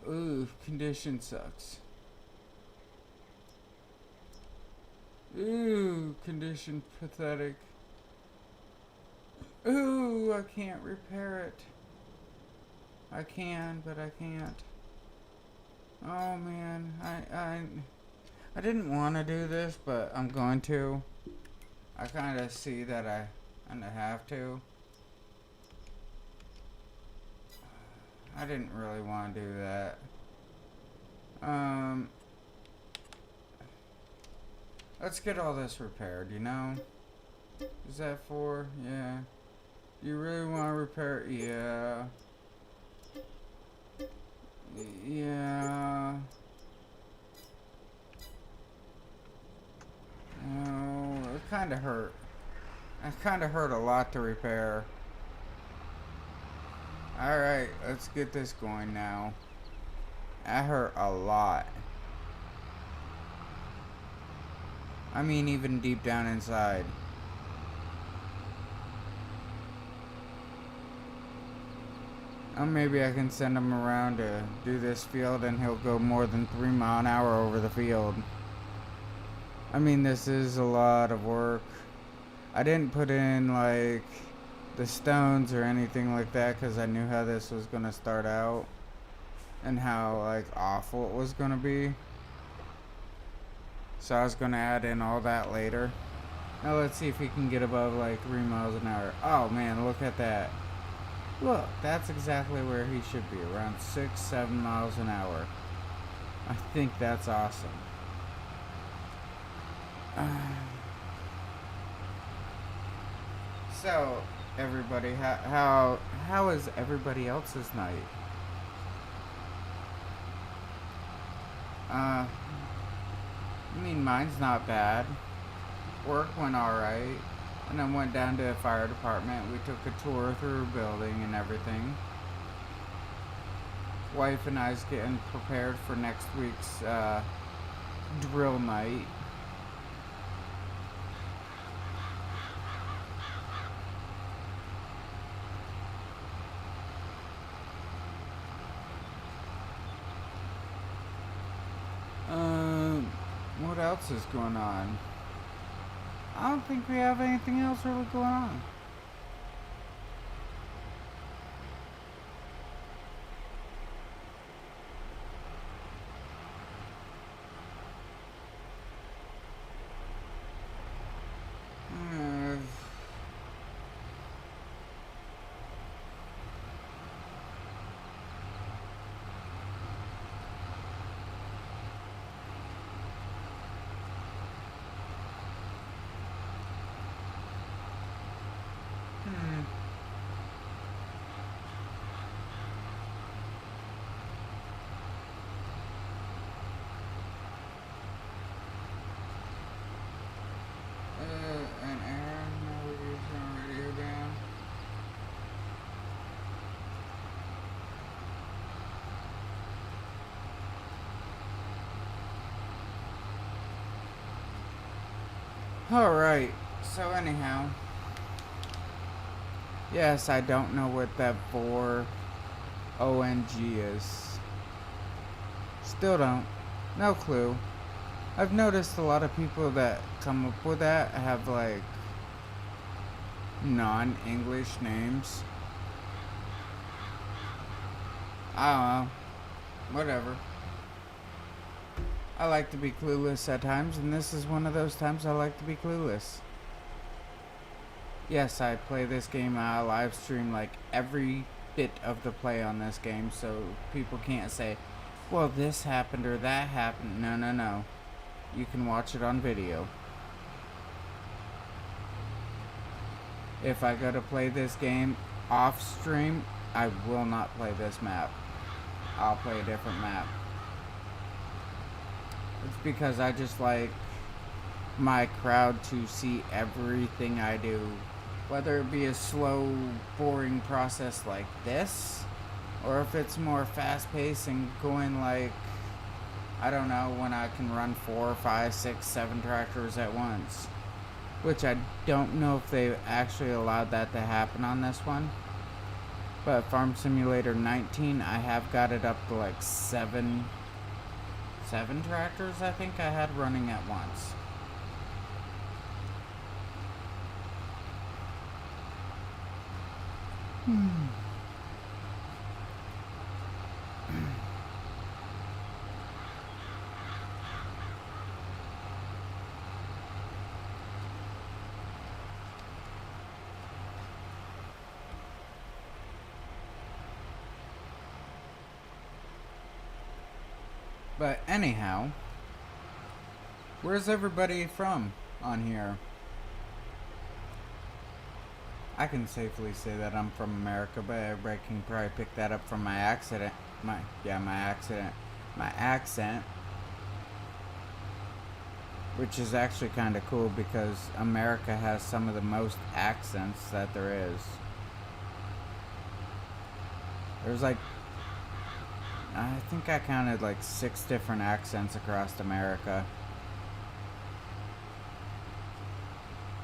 Ooh, condition sucks. Ooh, condition pathetic. Ooh, I can't repair it. I can, but I can't. Oh man, I didn't want to do this, but I'm going to. I kind of see that I have to. I didn't really want to do that. Let's get all this repaired, you know? Is that for? Yeah. You really want to repair? Yeah. Yeah. Oh, it kind of hurt. It kind of hurt a lot to repair. Alright, let's get this going now. That hurt a lot. I mean, even deep down inside. Or maybe I can send him around to do this field and he'll go more than 3 mile an hour over the field. I mean, this is a lot of work. I didn't put in like the stones or anything like that because I knew how this was going to start out and how like awful it was going to be. So I was going to add in all that later. Now let's see if he can get above like 3 miles an hour. Oh man, look at that. Look, that's exactly where he should be, around 6-7 miles an hour. I think that's awesome. So, everybody, how is everybody else's night? I mean, mine's not bad. Work went alright. And then went down to the fire department. We took a tour through the building and everything. Wife and I's getting prepared for next week's drill night. What else is going on? I don't think we have anything else really going on. Uh, hmm. An error navigation radio down. Alright, so anyhow. Yes, I don't know what that 4 ONG is. Still don't. No clue. I've noticed a lot of people that come up with that have like non-English names. I don't know. Whatever. I like to be clueless at times, and this is one of those times I like to be clueless. Yes, I play this game, I live stream like every bit of the play on this game, so people can't say, well, this happened or that happened. No, no, no. You can watch it on video. If I go to play this game off stream, I will not play this map. I'll play a different map. It's because I just like my crowd to see everything I do. Whether it be a slow, boring process like this, or if it's more fast-paced and going like, I don't know, when I can run 4, 5, 6, 7 tractors at once. Which I don't know if they actually allowed that to happen on this one. But Farm Simulator 19, I have got it up to like 7 tractors I think I had running at once. But anyhow, where's everybody from on here? I can safely say that I'm from America, but everybody can probably pick that up from my accent. My accent. Which is actually kind of cool because America has some of the most accents that there is. There's like, I think I counted like 6 different accents across America.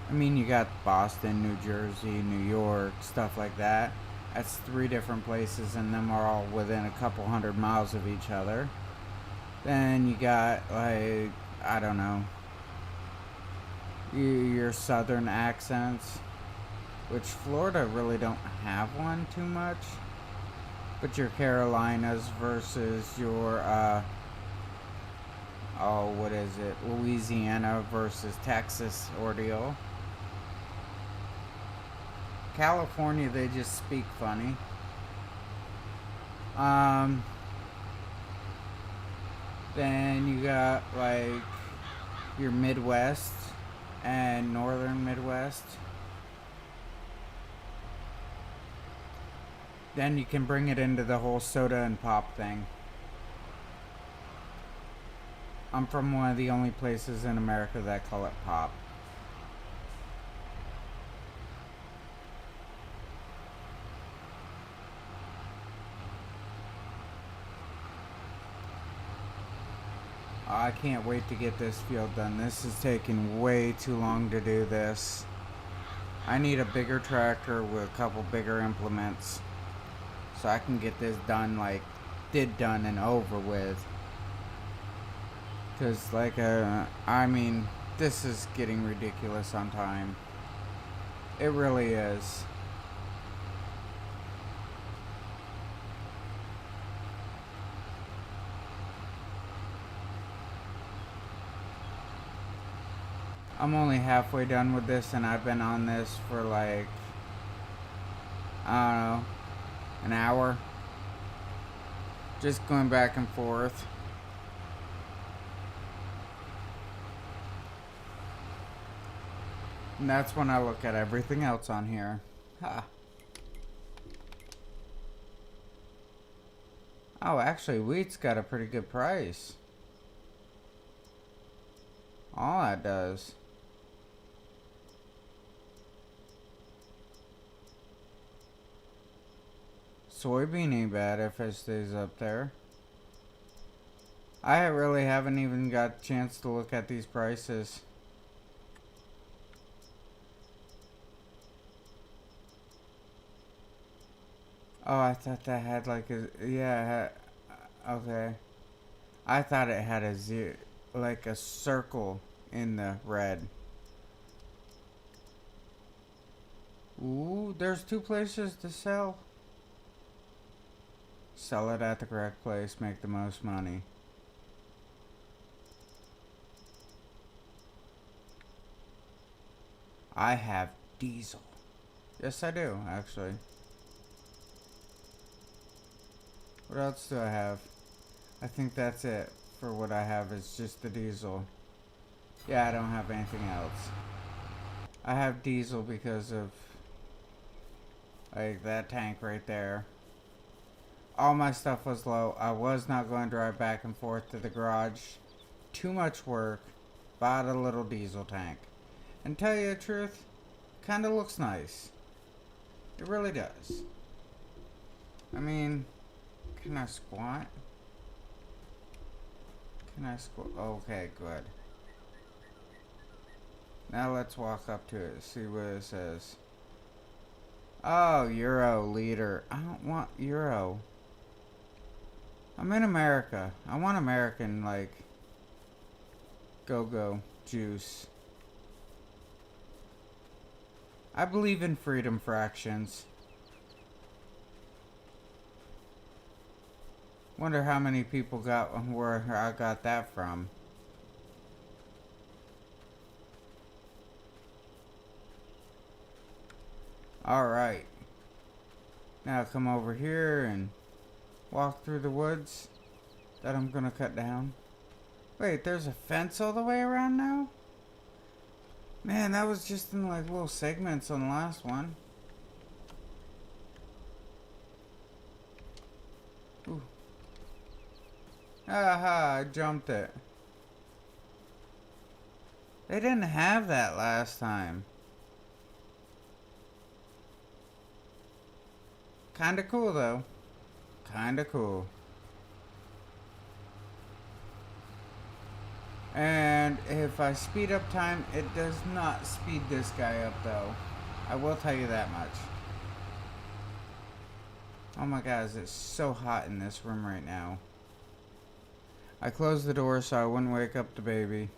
I mean, you got Boston, New Jersey, New York, stuff like that. That's 3 different places, and them are all within a couple 100 miles of each other. Then you got, like, I don't know, your southern accents, which Florida really don't have one too much. But your Carolinas versus your, oh, what is it? Louisiana versus Texas ordeal. California, they just speak funny. Then you got like your Midwest and Northern Midwest. Then you can bring it into the whole soda and pop thing. I'm from one of the only places in America that call it pop. I can't wait to get this field done. This is taking way too long to do this. I need a bigger tractor with a couple bigger implements so I can get this done, like, done and over with. Because, like, I mean, this is getting ridiculous on time. It really is. I'm only halfway done with this, and I've been on this for, like, I don't know, an hour. Just going back and forth. And that's when I look at everything else on here. Ha. Oh, actually, wheat's got a pretty good price. All that does. Soybean ain't bad if it stays up there. I really haven't even got a chance to look at these prices. Oh, I thought that had like a, yeah, okay. I thought it had a zero, like a circle in the red. Ooh, there's 2 places to sell. Sell it at the correct place, make the most money. I have diesel. Yes, I do, actually. What else do I have? I think that's it for what I have is just the diesel. Yeah, I don't have anything else. I have diesel because of like that tank right there. All my stuff was low. I was not going to drive back and forth to the garage. Too much work. Bought a little diesel tank. And tell you the truth, kinda looks nice. It really does. I mean, can I squat? Can I squat? Okay, good. Now let's walk up to it, see what it says. Oh, Euro liter. I don't want Euro. I'm in America. I want American, like, go-go juice. I believe in freedom fractions. Wonder how many people got where I got that from. Alright. Now come over here and walk through the woods that I'm gonna cut down. Wait, there's a fence all the way around now? Man, that was just in like little segments on the last one. Ooh. Aha, I jumped it. They didn't have that last time. Kinda cool though. Kinda cool. And if I speed up time, it does not speed this guy up though. I will tell you that much. Oh my god, it's so hot in this room right now. I closed the door so I wouldn't wake up the baby.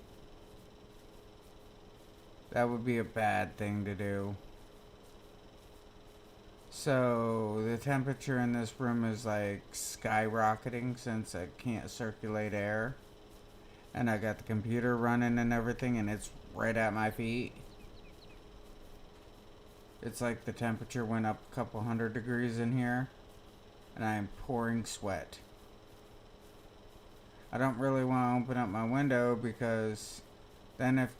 That would be a bad thing to do. So, the temperature in this room is like skyrocketing since I can't circulate air. And I got the computer running and everything, and it's right at my feet. It's like the temperature went up a couple hundred degrees in here, and I am pouring sweat. I don't really want to open up my window because then if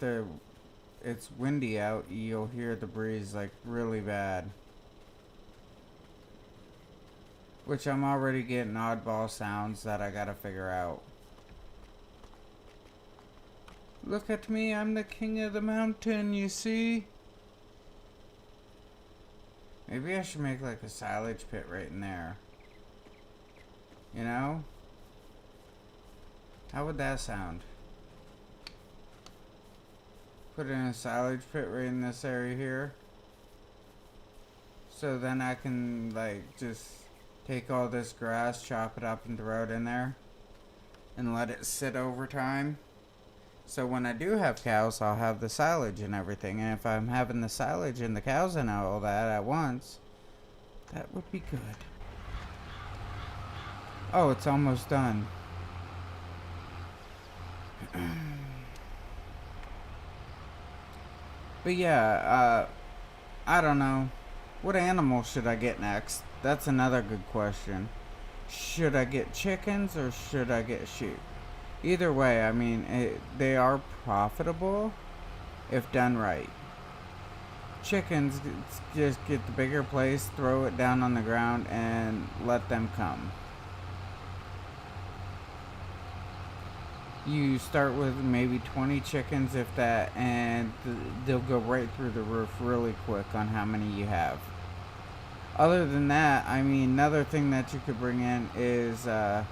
it's windy out, you'll hear the breeze like really bad. Which I'm already getting oddball sounds that I gotta figure out. Look at me, I'm the king of the mountain, you see? Maybe I should make like a silage pit right in there. You know? How would that sound? Put in a silage pit right in this area here. So then I can like just take all this grass, chop it up and throw it in there. And let it sit over time. So when I do have cows, I'll have the silage and everything. And if I'm having the silage and the cows and all that at once, that would be good. Oh, it's almost done. But yeah, I don't know. What animal should I get next? That's another good question. Should I get chickens or should I get sheep? Either way, I mean, they are profitable if done right. Chickens, just get the bigger place, throw it down on the ground, and let them come. You start with maybe 20 chickens, if that, and they'll go right through the roof really quick on how many you have. Other than that, I mean, another thing that you could bring in is the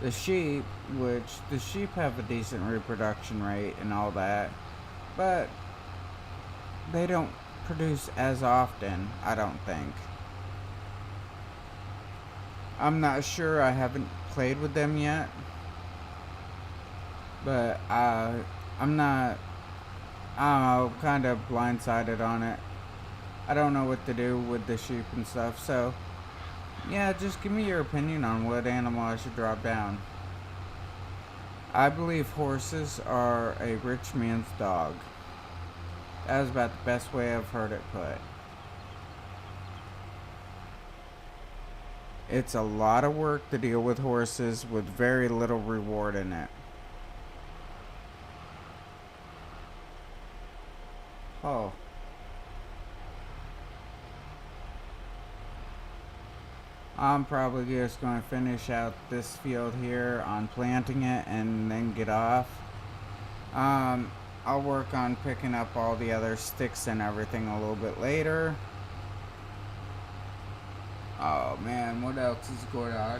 sheep, which the sheep have a decent reproduction rate and all that, but they don't produce as often, I don't think. I'm not sure, I haven't played with them yet. But I'm not, I don't know, kind of blindsided on it. I don't know what to do with the sheep and stuff. So, yeah, just give me your opinion on what animal I should drop down. I believe horses are a rich man's dog. That is about the best way I've heard it put. It's a lot of work to deal with horses with very little reward in it. Oh. I'm probably just going to finish out this field here on planting it and then get off. I'll work on picking up all the other sticks and everything a little bit later. Oh man, what else is going on?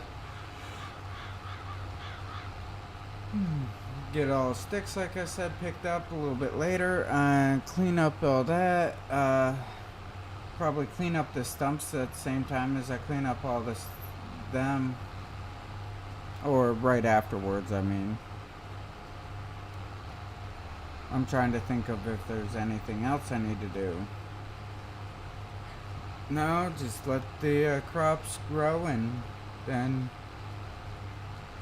Get all the sticks, like I said, picked up a little bit later and clean up all that. Probably clean up the stumps at the same time as I clean up all them, or right afterwards, I mean. I'm trying to think of if there's anything else I need to do. No, just let the crops grow and then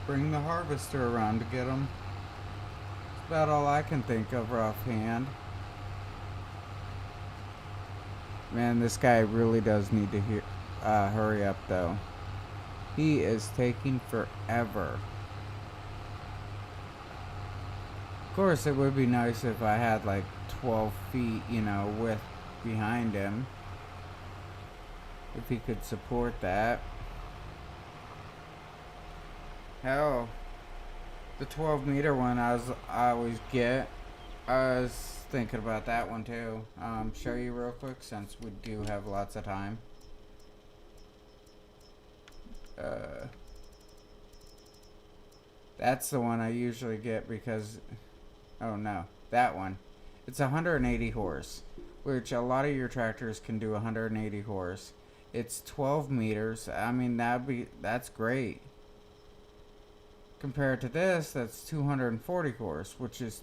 bring the harvester around to get them. About all I can think of offhand. Man, this guy really does need to hurry up though. He is taking forever. Of course, it would be nice if I had like 12 feet, width behind him. If he could support that. Hell, the 12-meter one I always get. I was thinking about that one too. Show you real quick since we do have lots of time. That's the one I usually get because, oh no, that one. It's 180 horse, which a lot of your tractors can do 180 horse. It's 12 meters. I mean, that's great. Compared to this, that's 240 cores, which is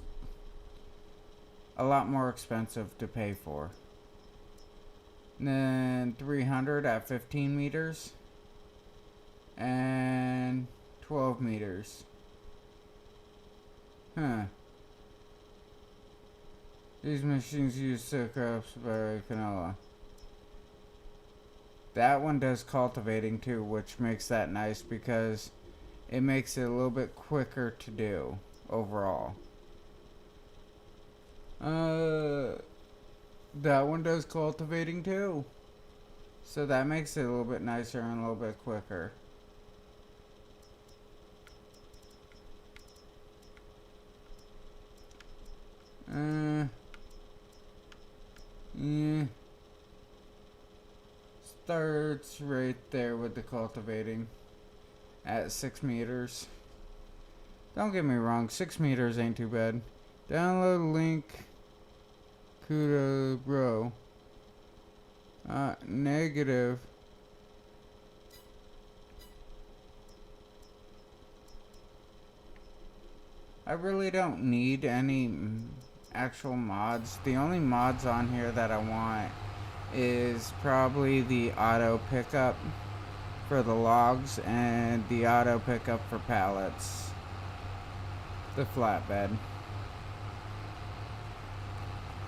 a lot more expensive to pay for. And then 300 at 15 meters and 12 meters. Huh. These machines use syrups by canola. That one does cultivating too, which makes that nice because it makes it a little bit quicker to do overall. That one does cultivating too. So that makes it a little bit nicer and a little bit quicker. Yeah. Starts right there with the cultivating at 6 meters. Don't get me wrong, 6 meters ain't too bad. Download link. Kudo bro. Negative. I really don't need any actual mods. The only mods on here that I want is probably the auto pickup for the logs and the auto pickup for pallets. The flatbed.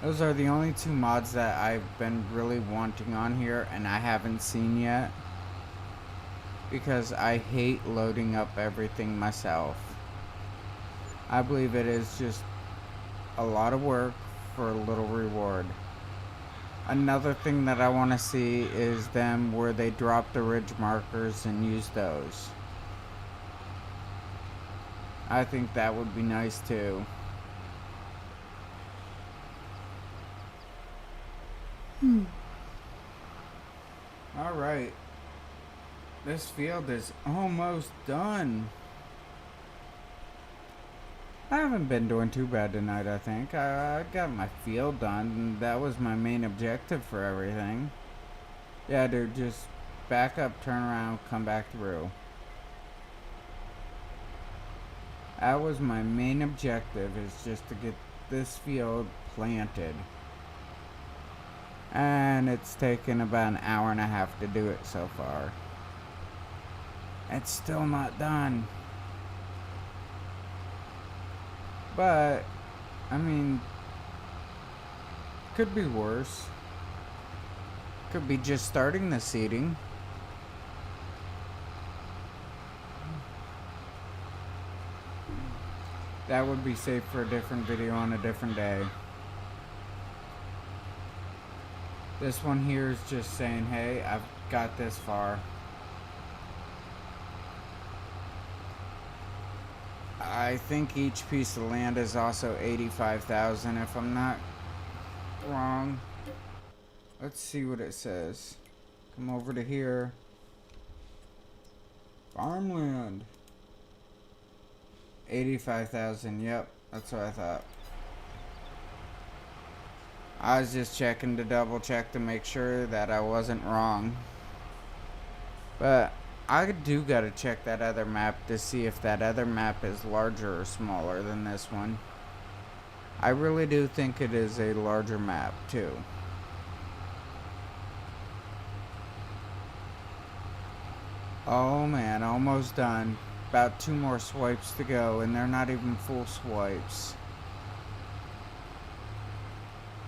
Those are the only two mods that I've been really wanting on here and I haven't seen yet. Because I hate loading up everything myself. I believe it is just a lot of work for a little reward. Another thing that I want to see is them where they drop the ridge markers and use those. I think that would be nice too. Alright. This field is almost done. I haven't been doing too bad tonight, I think. I got my field done, and that was my main objective for everything. Yeah, dude, just back up, turn around, come back through. That was my main objective, is just to get this field planted. And it's taken about an hour and a half to do it so far. It's still not done. But, I mean, could be worse. Could be just starting the seeding. That would be safe for a different video on a different day. This one here is just saying, hey, I've got this far. I think each piece of land is also 85,000 if I'm not wrong. Let's see what it says. Come over to here. Farmland. 85,000, yep, that's what I thought. I was just checking to double check to make sure that I wasn't wrong. But I do gotta check that other map to see if that other map is larger or smaller than this one. I really do think it is a larger map too. Oh man, almost done. About 2 more swipes to go, and they're not even full swipes.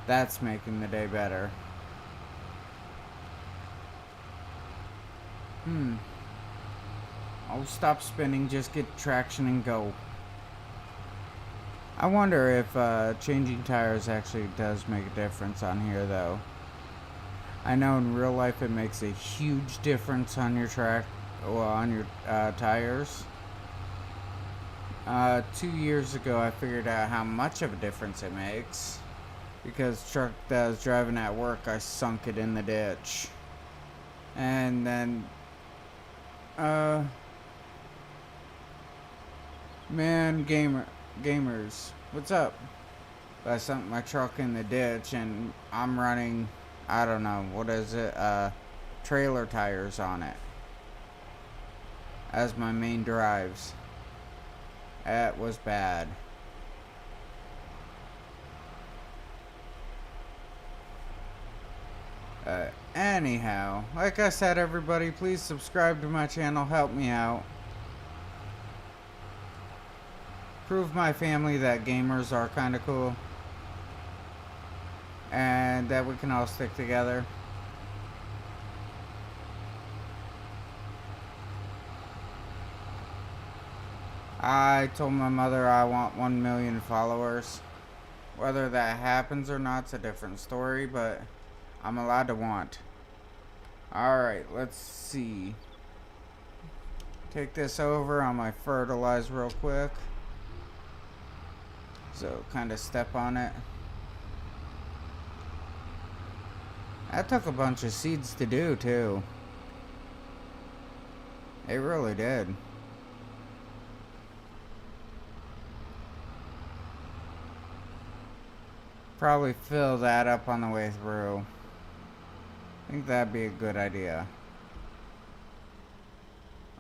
That's making the day better. I'll stop spinning, just get traction and go. I wonder if changing tires actually does make a difference on here though. I know in real life it makes a huge difference on your tires. 2 years ago I figured out how much of a difference it makes. Because the truck that I was driving at work, I sunk it in the ditch. And then, man, gamers, what's up? I sunk my truck in the ditch and I'm running, I don't know, what is it, trailer tires on it as my main drives. That was bad. Anyhow, like I said, everybody, please subscribe to my channel. Help me out. Prove my family that gamers are kind of cool. And that we can all stick together. I told my mother I want 1 million followers. Whether that happens or not's a different story, but I'm allowed to want. Alright, let's see. Take this over on my fertilize real quick. So, kind of step on it. That took a bunch of seeds to do, too. It really did. Probably fill that up on the way through. I think that'd be a good idea.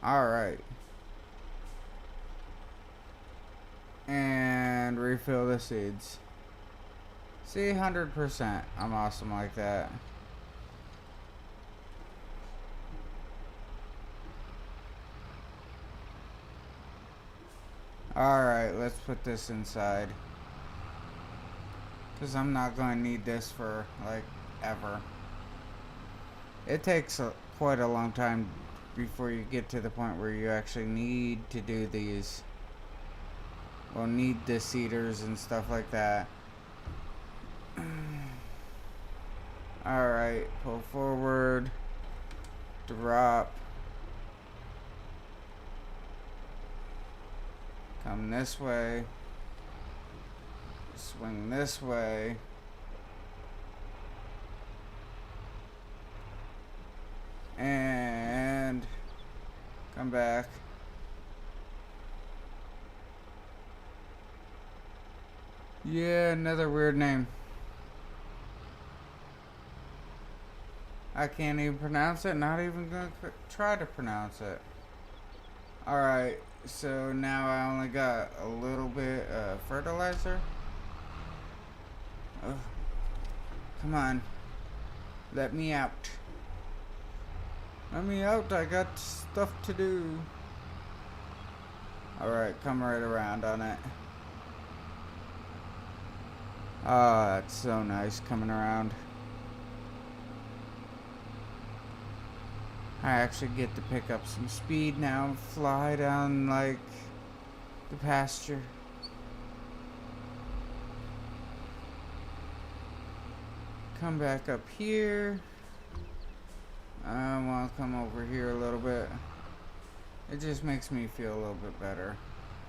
Alright. And refill the seeds. See, 100%. I'm awesome like that. Alright, let's put this inside. Because I'm not going to need this for, like, ever. It takes quite a long time before you get to the point where you actually need to do these. Well, need the seeders and stuff like that. Alright, pull forward. Drop. Come this way. Swing this way. And come back. Yeah, another weird name. I can't even pronounce it. Not even gonna try to pronounce it. Alright, so now I only got a little bit of fertilizer. Ugh. Come on. Let me out. Let me out. I got stuff to do. Alright, come right around on it. Oh, that's so nice coming around. I actually get to pick up some speed now and fly down like the pasture. Come back up here. I want to come over here a little bit. It just makes me feel a little bit better.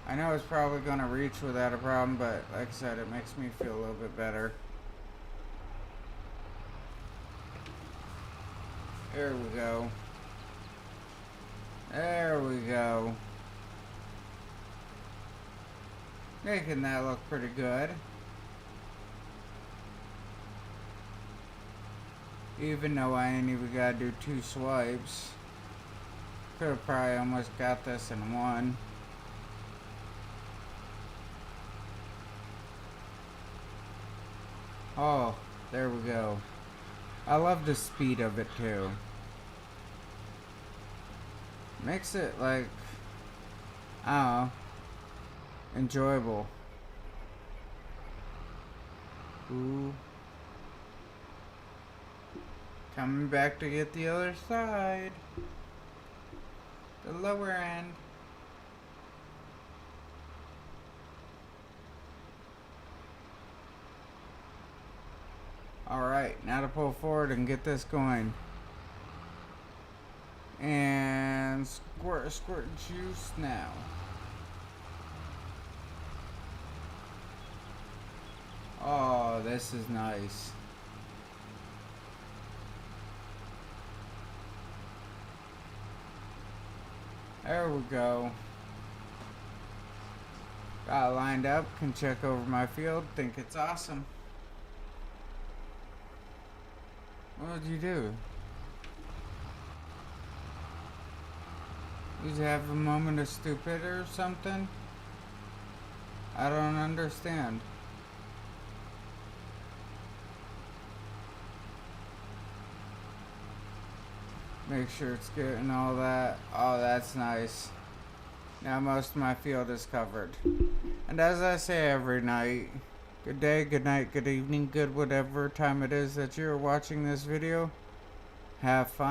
I know it's probably going to reach without a problem, but like I said, it makes me feel a little bit better. There we go. There we go. Making that look pretty good. Even though I ain't even gotta do 2 swipes. Could've probably almost got this in one. Oh, there we go. I love the speed of it too. Makes it like, I don't know, enjoyable. Ooh. Coming back to get the other side. The lower end. Alright, now to pull forward and get this going. And squirt juice now. Oh, this is nice. There we go. Got it lined up, can check over my field, think it's awesome. What did you do? You have a moment of stupid or something? I don't understand. Make sure it's good and all that. Oh, that's nice. Now most of my field is covered. And as I say every night, good day, good night, good evening, good whatever time it is that you're watching this video. Have fun.